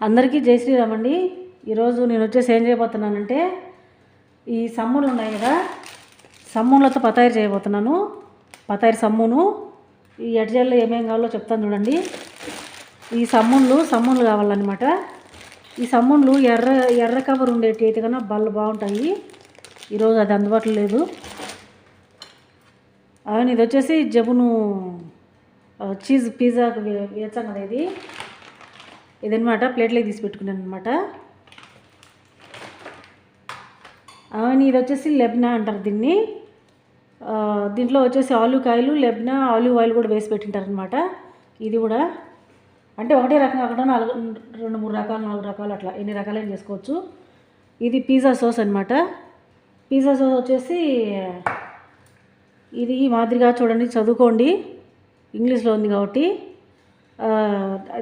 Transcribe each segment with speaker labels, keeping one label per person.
Speaker 1: అందరికీ జై శ్రీరామ్ అండి. ఈరోజు నేను వచ్చేసి ఏం చేయబోతున్నానంటే ఈ సమ్ములు ఉన్నాయి కదా, సమ్ములతో పతాయిరు చేయబోతున్నాను. పతాయిరు సమ్మును ఈ ఎడ్జల్లో ఏమేమి కావాలో చెప్తాను చూడండి. ఈ సమ్ములు కావాలన్నమాట. ఈ సమ్ములు ఎర్ర కవర్ ఉండేటి అయితే కన్నా బళ్ళు బాగుంటాయి. ఈరోజు అది అందుబాటులో లేదు. అవును, ఇది వచ్చేసి జబును చీజ్ పిజ్జాకి వేచాం కదా, ఇదనమాట. ప్లేట్లోకి తీసి పెట్టుకున్నాను అనమాట. అవును, ఇది వచ్చేసి లెబ్నా అంటారు దీన్ని. దీంట్లో వచ్చేసి ఆలుకాయలు, లెబ్నా, ఆలివ్ ఆయిల్ కూడా వేసి పెట్టింటారనమాట. ఇది కూడా అంటే ఒకటే రకం కాకుండా 2-3 రకాలు 4 రకాలు అట్లా ఎన్ని రకాలైన చేసుకోవచ్చు. ఇది పిజ్జా సాస్ అనమాట. పిజ్జా సాస్ వచ్చేసి ఇది ఈ మాదిరిగా చూడండి, చదువుకోండి, ఇంగ్లీష్లో ఉంది కాబట్టి.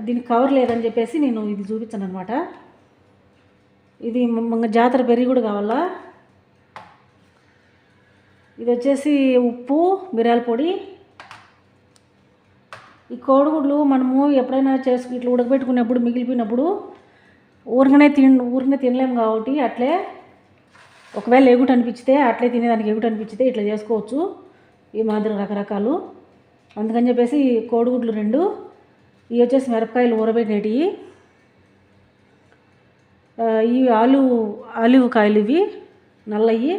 Speaker 1: దీనికి కవర్ లేదని చెప్పేసి నేను ఇది చూపించాను అనమాట. ఇది జాతర పెరిగి కూడా కావాలా. ఇది వచ్చేసి ఉప్పు, మిరియాల పొడి. ఈ కోడిగుడ్లు మనము ఎప్పుడైనా ఇట్లా ఉడకబెట్టుకున్నప్పుడు మిగిలిపోయినప్పుడు ఊరికనే తినలేము కాబట్టి అట్లే ఒకవేళ ఎగుటు అనిపించితే అట్లే తినేదానికి ఎగుటు అనిపించితే ఇట్లా చేసుకోవచ్చు. ఈ మాదిరి రకరకాలు. అందుకని చెప్పేసి కోడిగుడ్లు 2. ఇవి వచ్చేసి మిరపకాయలు ఊరబెట్టినవి. ఇవి ఆలివ్ కాయలు, ఇవి నల్లవి.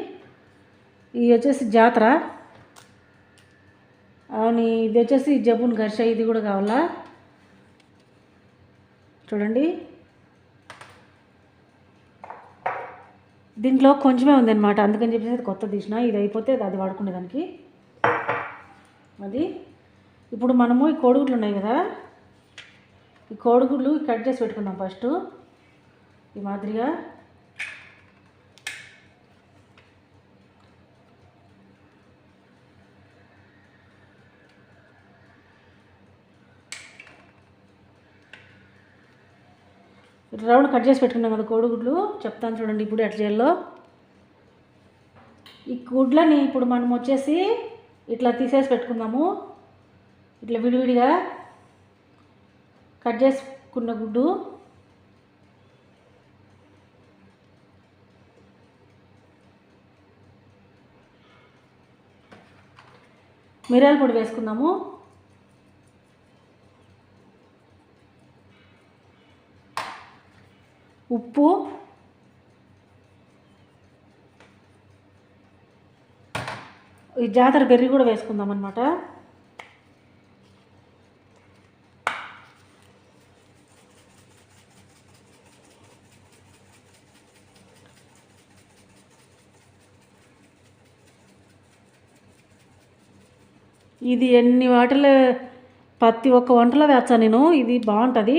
Speaker 1: ఇవి వచ్చేసి జాతర. అవును, ఇది వచ్చేసి జబున్ గర్ష, ఇది కూడా కావాలా. చూడండి, దీంట్లో కొంచెమే ఉందన్నమాట. అందుకని చెప్పేసి కొత్త తీసిన. ఇది అయిపోతే అది వాడుకునేదానికి. అది ఇప్పుడు మనము ఈ కోడిగుడ్లు ఉన్నాయి కదా, ఈ కోడిగుడ్లు కట్ చేసి పెట్టుకుందాం ఫస్ట్. ఈ మాదిరిగా రౌండ్ కట్ చేసి పెట్టుకున్నాం కదా కోడిగుడ్లు. చెప్తాను చూడండి ఇప్పుడు ఎట్లా చేయాలో. ఈ గుడ్లని ఇప్పుడు మనం వచ్చేసి ఇట్లా తీసేసి పెట్టుకుందాము. ఇట్లా విడివిడిగా కట్ చేసుకున్న గుడ్డు మిరియాల పొడి వేసుకుందాము. ఉప్పు, ఈ జాతర బెర్రీ కూడా వేసుకుందాం అన్నమాట. ఇది ఎన్ని వాటిలో ప్రతి ఒక్క వంటలో వేస్తాను నేను. ఇది బాగుంటుంది,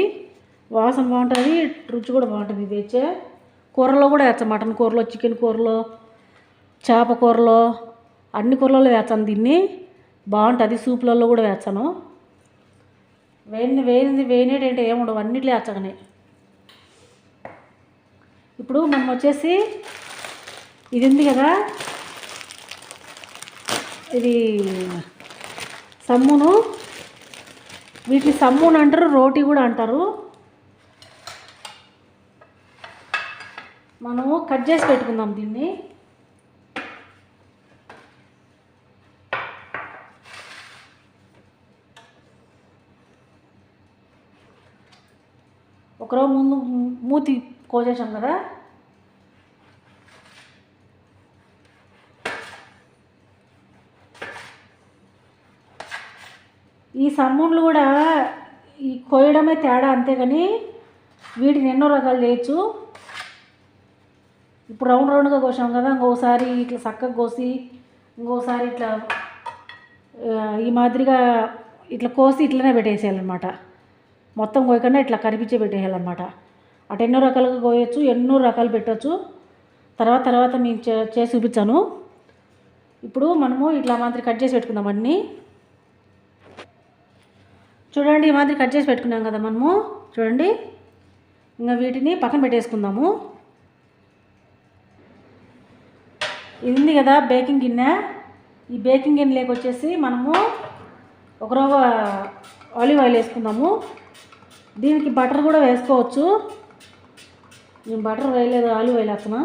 Speaker 1: వాసన బాగుంటుంది, రుచి కూడా బాగుంటుంది. ఇది వేచే కూరలో కూడా వేస్తాను. మటన్ కూరలో, చికెన్ కూరలో, చేప కూరలో, అన్ని కూరలలో వేస్తాను దీన్ని. బాగుంటుంది. సూపులలో కూడా వేస్తాను. వేయనేటంటే ఏముండవు, అన్నిట్లో వేస్తాను. ఇప్పుడు మనం వచ్చేసి ఇది ఉంది కదా, ఇది సమ్మును. వీటిని సమ్మును అంటారు, రోటీ కూడా అంటారు. మనము కట్ చేసి పెట్టుకుందాం దీన్ని. ఒకరోజు ముందు మూతి కోసేసాం కదా, ఈ సమ్ముళ్ళు కూడా ఈ కోయడమే తేడా, అంతేగాని వీటిని ఎన్నో రకాలు చేయొచ్చు. ఇప్పుడు రౌండ్గా కోసాం కదా, ఇంకోసారి ఇట్లా చక్కగా కోసి, ఇంకోసారి ఇట్లా ఈ మాదిరిగా ఇట్లా కోసి ఇట్లనే పెట్టేసేయాలన్నమాట. మొత్తం కోయకుండా ఇట్లా కనిపించే పెట్టేయాలన్నమాట. అటు ఎన్నో రకాలుగా కోయచ్చు, ఎన్నో రకాలు పెట్టచ్చు. తర్వాత నేను చేసి చూపించాను. ఇప్పుడు మనము ఇట్లా మాదిరి కట్ చేసి పెట్టుకుందాం అన్నీ. చూడండి, ఈ మాదిరి కట్ చేసి పెట్టుకున్నాం కదా మనము. చూడండి, ఇంకా వీటిని పక్కన పెట్టేసుకుందాము. ఇది ఉంది కదా బేకింగ్ గిన్నె. ఈ బేకింగ్ గిన్నెలోకి వచ్చేసి మనము ఒక రవ్వ ఆలివ్ ఆయిల్ వేసుకుందాము. దీనికి బటర్ కూడా వేసుకోవచ్చు. నేను బటర్ వేయలేదు, ఆలివ్ ఆయిల్ వేస్తున్నా.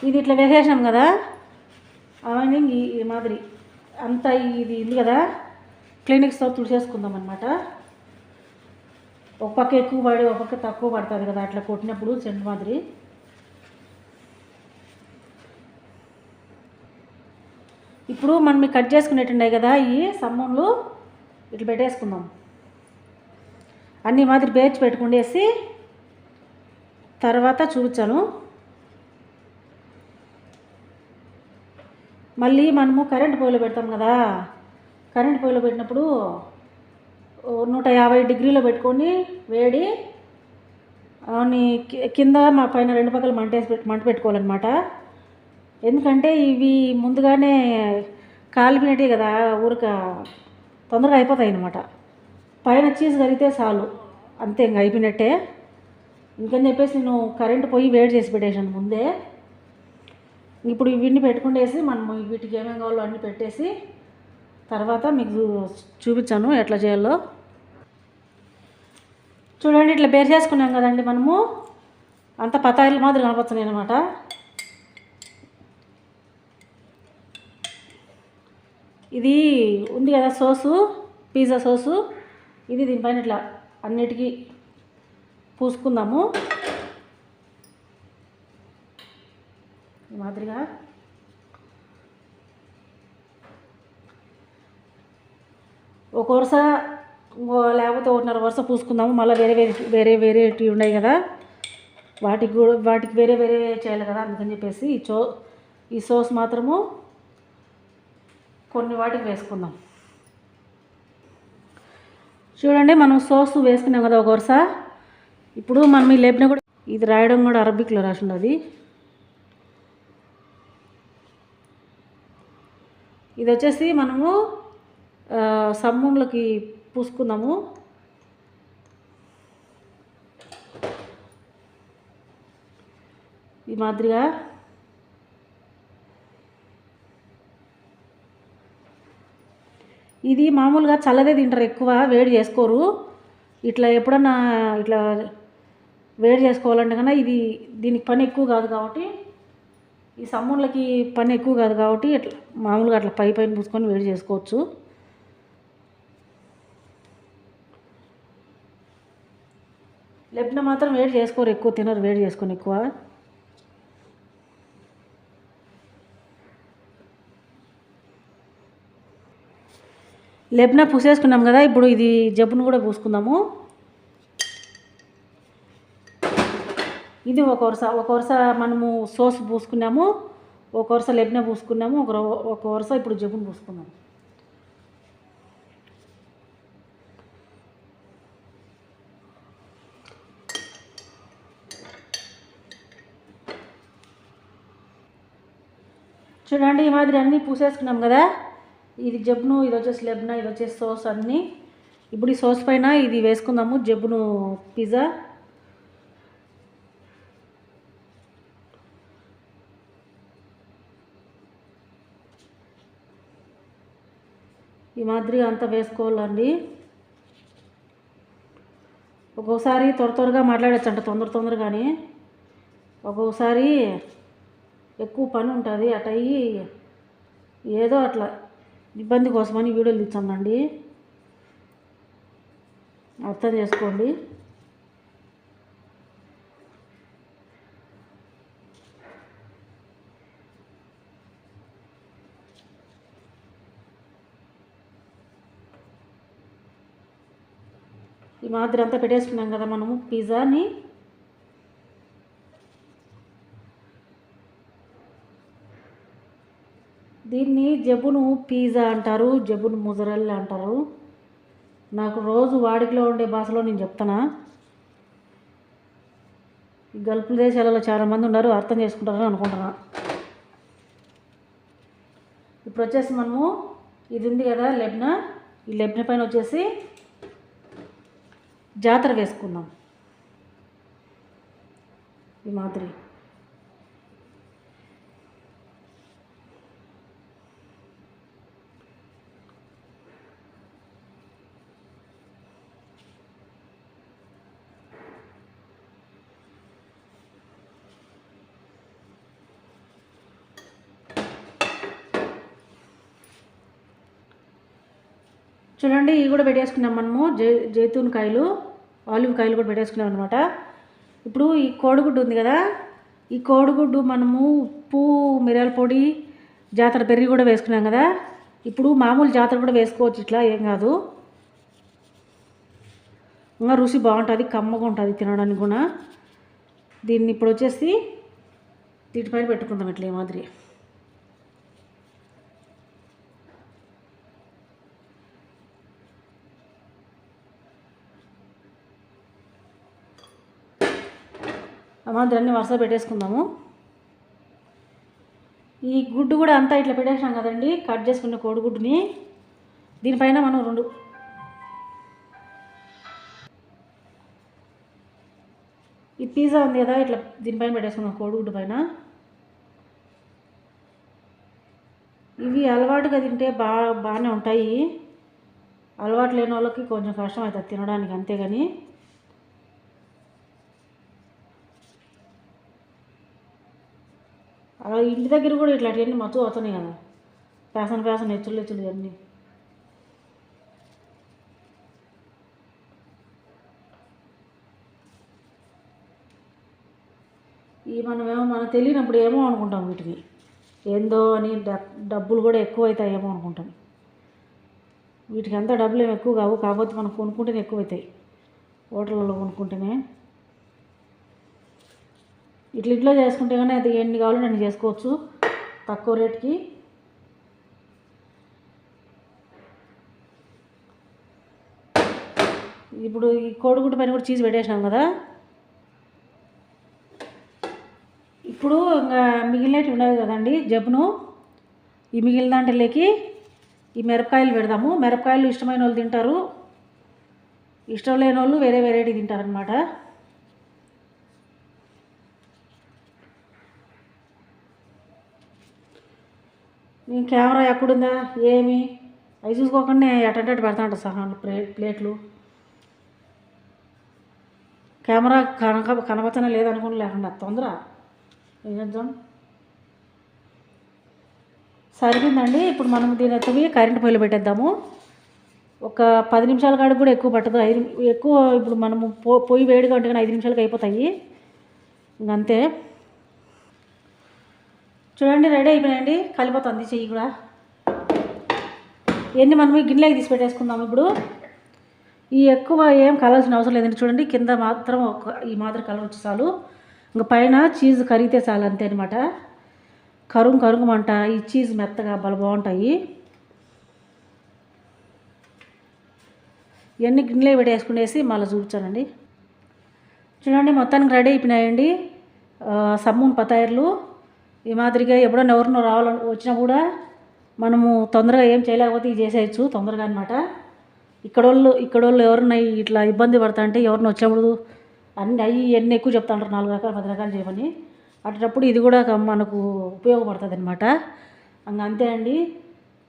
Speaker 1: ఇది ఇట్లా వేసేసినాం కదా, అవన్నీ ఈ మాదిరి అంతా ఇది ఉంది కదా, క్లినిక్స్తో తుడిచేసుకుందాం అనమాట. ఒక పక్క ఎక్కువ పడి ఒక పక్క తక్కువ పడుతుంది కదా అట్లా కొట్టినప్పుడు సెంట్ మాదిరి. ఇప్పుడు మనం కట్ చేసుకునేట్టున్నాయి కదా ఈ సమ్మన్లు ఇట్లా పెట్టేసుకుందాం. అన్ని మాదిరి పేర్చి పెట్టుకుండేసి తర్వాత చూపించాను. మళ్ళీ మనము కరెంట్ పొయ్యిలో పెడతాం కదా, కరెంట్ పొయ్యిలో పెట్టినప్పుడు 150 డిగ్రీలో పెట్టుకొని వేడి కింద మా పైన 2 పక్కల మంట పెట్టుకోవాలన్నమాట. ఎందుకంటే ఇవి ముందుగానే కాలిపినట్టే కదా, ఊరిక తొందరగా అయిపోతాయి అన్నమాట. పైన చీజ్ కరిగితే చాలు, అంతే ఇంకా అయిపోయినట్టే. ఇంకని చెప్పేసి నేను కరెంటు పొయ్యి వేడి చేసి పెట్టేసాను ముందే. ఇప్పుడు ఇవన్నీ పెట్టుకుండేసి మనం వీటికి ఏమేమి కావాలో అన్నీ పెట్టేసి తర్వాత మీకు చూపించాను ఎట్లా చేయాలో. చూడండి, ఇట్లా బేర్ చేసుకున్నాం కదండి మనము, అంత పతాయిల మాదిరి కనపడుతున్నాయి అనమాట. ఇది ఉంది కదా సోసు, పిజ్జా సోసు, ఇది దీనిపైన ఇట్లా అన్నిటికీ పూసుకుందాము ఈ మాదిరిగా. ఒక వరుస లేకపోతే 1.5 వరుస పూసుకుందాము. మళ్ళీ వేరేటి ఉన్నాయి కదా, వాటికి వేరే చేయాలి కదా, అందుకని చెప్పేసి ఈ సోస్ మాత్రము కొన్ని వాటికి వేసుకుందాం. చూడండి, మనం సోస్ వేసుకున్నాం కదా ఒక వరుస. ఇప్పుడు మనం ఈ లేపిన కూడా ఇది రాయడం కూడా అరబిక్లో రాసి ఉన్నది. ఇది వచ్చేసి మనము సమ్మున్లకి పూసుకుందాము. ఈ మాదిరిగా ఇది మామూలుగా చల్లదే తింటారు, ఎక్కువ వేడి చేసుకోరు. ఇట్లా ఎప్పుడన్నా ఇట్లా వేడి చేసుకోవాలంటే కన్నా దీనికి పని ఎక్కువ కాదు కాబట్టి, ఈ సమ్మున్లకి పని ఎక్కువ కాదు కాబట్టి ఇట్లా మామూలుగా అట్లా పైన పూసుకొని వేడి చేసుకోవచ్చు. లెబ్న మాత్రం వేడి చేసుకోరు, ఎక్కువ తినరు వేడి చేసుకొని ఎక్కువ. లెబ్న పూసేసుకున్నాం కదా, ఇప్పుడు ఇది జబ్బును కూడా పూసుకుందాము. ఇది ఒక వరుస మనము సోస్ పూసుకున్నాము, ఒక వరుస లెబ్న పూసుకున్నాము, ఒక వరుస ఇప్పుడు జబ్బును పూసుకున్నాము. చూడండి, ఈ మాదిరి అన్నీ పూసేసుకున్నాం కదా. ఇది జబ్బును, ఇది వచ్చేసి లెబ్న, ఇది వచ్చేసి సోస్ అన్నీ. ఇప్పుడు ఈ సోస్ పైన ఇది వేసుకుందాము, జబ్బును పిజ్జా. ఈ మాదిరిగా అంతా వేసుకోవాలండి. ఒక్కోసారి త్వరగా మాట్లాడచ్చంట, తొందరగానే. ఒక్కొక్కసారి ఎక్కువ పని ఉంటుంది, అట్లా అయ్యి ఏదో అట్లా ఇబ్బంది కోసమని వీడియోలు ఇచ్చానండి, అర్థం చేసుకోండి. ఈ మాదిరి అంతా పెట్టేసుకున్నాం కదా మనము పిజ్జాని. దీన్ని జబ్బును పిజ్జా అంటారు, జబ్బును ముజరల్ అంటారు. నాకు రోజు వాడికలో ఉండే భాషలో నేను చెప్తానా. ఈ గల్ఫ్ దేశాలలో చాలామంది ఉన్నారు, అర్థం చేసుకుంటారని అనుకుంటున్నా. ఇప్పుడు వచ్చేసి మనము ఇది ఉంది కదా లెబ్న, ఈ లెబ్న పైన వచ్చేసి జాతర వేసుకుందాం ఈ మాదిరి. చూడండి ఇవి కూడా పెట్టేసుకున్నాం మనము జైతూన్ కాయలు, ఆలివ్ కాయలు కూడా పెట్టేసుకున్నాం అనమాట. ఇప్పుడు ఈ కోడిగుడ్డు ఉంది కదా, ఈ కోడిగుడ్డు మనము ఉప్పు, మిరియాల పొడి, జాతర పెరుగు కూడా వేసుకున్నాం కదా. ఇప్పుడు మామూలు జాతర కూడా వేసుకోవచ్చు, ఇట్లా ఏం కాదు. ఇంకా రుచి బాగుంటుంది, కమ్మగా ఉంటుంది తినడానికి కూడా. దీన్ని ఇప్పుడు వచ్చేసి వీటిపైన పెట్టుకుందాం ఇట్లా ఈ మాదిరి. ఆ మాదిరి అన్నీ వరుస పెట్టేసుకుందాము. ఈ గుడ్డు కూడా అంతా ఇట్లా పెట్టేసాం కదండి, కట్ చేసుకున్న కోడిగుడ్డుని దీనిపైన మనం రెండు ఈ పిజ్జా ఉంది కదా, ఇట్లా దీనిపైన పెట్టేసుకున్నాం కోడిగుడ్డు పైన. ఇవి అలవాటుగా తింటే బాగానే ఉంటాయి, అలవాటు లేని వాళ్ళకి కొంచెం కష్టం అవుతుంది తినడానికి, అంతేగాని అలా ఇంటి దగ్గర కూడా ఇట్లాంటివన్నీ మత్తు అవుతున్నాయి కదా, ఫ్యాషన్ హెచ్చులు ఇవన్నీ. మనం తెలియనప్పుడు ఏమో అనుకుంటాం, వీటిని ఏందో అని డబ్బులు కూడా ఎక్కువ అవుతాయేమో అనుకుంటాం. వీటికి అంతా డబ్బులు ఏమి ఎక్కువ కావు, కాకపోతే మనం కొనుక్కుంటేనే ఎక్కువ అవుతాయి, హోటళ్ళలో కొనుక్కుంటేనే. ఇంట్లో చేసుకుంటే కానీ అది ఎన్ని కావాలో అన్ని చేసుకోవచ్చు తక్కువ రేటుకి. ఇప్పుడు ఈ కోడిగుడ్డు పైన కూడా చీజ్ పెట్టేసినాం కదా. ఇప్పుడు ఇంకా మిగిలినవి ఉండదు కదండి జబ్బును, ఈ మిగిలిన దాంట్లోకి ఈ మిరపకాయలు పెడదాము. మిరపకాయలు ఇష్టమైన వాళ్ళు తింటారు, ఇష్టం లేని వాళ్ళు వేరే వెరైటీ తింటారనమాట. నేను కెమెరా ఎక్కడుందా ఏమి అవి చూసుకోకుండా ఎట్టంటే పెడతా ఉంటా సహాను ప్లేట్లు. కెమెరా కనపచ్చనే లేదనుకుని లేకుండా తొందర ఏం చేద్దాం. సరిపోయిందండి. ఇప్పుడు మనం దీని ఎత్తవి కరెంట్ పొయ్యిలో పెట్టేద్దాము. ఒక 10 నిమిషాల కాడికి కూడా ఎక్కువ పట్టదు, ఎక్కువ. ఇప్పుడు మనము పొయ్యి వేడిగా ఉంటే కానీ 5 నిమిషాలకి అయిపోతాయి, ఇంకంతే. చూడండి రెడీ అయిపోయాయండి, కలిపోతుంది చెయ్యి కూడా. ఇవన్నీ మనం గిన్నెలోకి తీసి పెట్టేసుకుందాం. ఇప్పుడు ఈ ఎక్కువ ఏం కలవాల్సిన అవసరం లేదండి. చూడండి కింద మాత్రం ఈ మాత్రం కలర్ వచ్చి చాలు, ఇంకా పైన చీజ్ కరిగితే చాలు, అంతే అనమాట. కరుంగమంట ఈ చీజ్ మెత్తగా బాగుంటాయి. ఇవన్నీ గిన్నెలో పెట్టేసుకునేసి మళ్ళీ చూపించానండి. చూడండి మొత్తానికి రెడీ అయిపోయినాయండి సమ్మూన్ పతాయర్లు. ఈ మాదిరిగా ఎప్పుడన్నా ఎవరినో వచ్చినా కూడా మనము తొందరగా ఏం చేయలేకపోతే ఇది చేసేయచ్చు తొందరగా అనమాట. ఇక్కడోళ్ళు ఎవరన్నా ఇట్లా ఇబ్బంది పడతా అంటే ఎవరిని వచ్చినప్పుడు ఎన్ని ఎక్కువ చెప్తా ఉంటారు, 4 రకాలు 10 రకాలు చేయమని. అటప్పుడు ఇది కూడా మనకు ఉపయోగపడుతుంది అనమాట. అంతే అండి.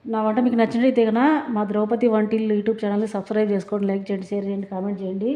Speaker 1: నా వంట మీకు నచ్చినట్లయితే కనుక మా ద్రౌపది వంటిల్లు యూట్యూబ్ ఛానల్ని సబ్స్క్రైబ్ చేసుకోండి, లైక్ చేయండి, షేర్ చేయండి, కామెంట్ చేయండి.